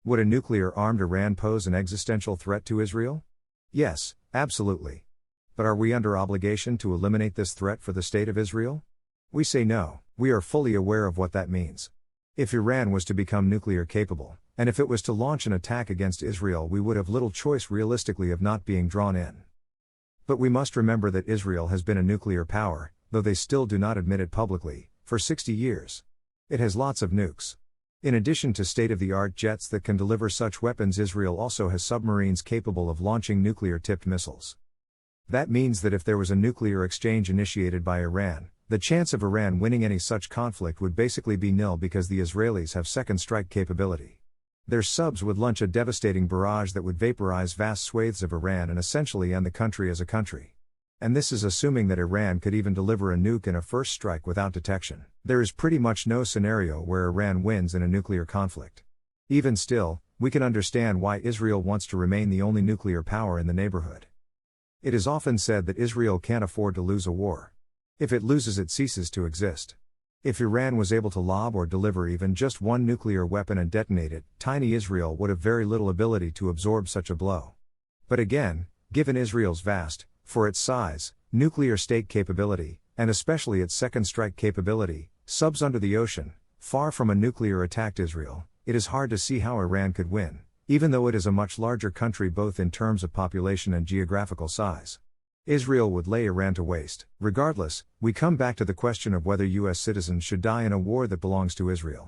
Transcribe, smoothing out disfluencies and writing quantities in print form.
Would a nuclear-armed Iran pose an existential threat to Israel? Yes, absolutely. But are we under obligation to eliminate this threat for the state of Israel? We say no. We are fully aware of what that means. If Iran was to become nuclear capable, and if it was to launch an attack against Israel, we would have little choice realistically of not being drawn in. But we must remember that Israel has been a nuclear power, though they still do not admit it publicly, for 60 years. It has lots of nukes. In addition to state-of-the-art jets that can deliver such weapons, Israel also has submarines capable of launching nuclear-tipped missiles. That means that if there was a nuclear exchange initiated by Iran, the chance of Iran winning any such conflict would basically be nil because the Israelis have second strike capability. Their subs would launch a devastating barrage that would vaporize vast swathes of Iran and essentially end the country as a country. And this is assuming that Iran could even deliver a nuke in a first strike without detection. There is pretty much no scenario where Iran wins in a nuclear conflict. Even still, we can understand why Israel wants to remain the only nuclear power in the neighborhood. It is often said that Israel can't afford to lose a war. If it loses, it ceases to exist. If Iran was able to lob or deliver even just one nuclear weapon and detonate it, tiny Israel would have very little ability to absorb such a blow. But again, given Israel's vast, for its size, nuclear state capability, and especially its second strike capability, subs under the ocean, far from a nuclear-attacked Israel, it is hard to see how Iran could win, even though it is a much larger country both in terms of population and geographical size. Israel would lay Iran to waste. Regardless, we come back to the question of whether U.S. citizens should die in a war that belongs to Israel.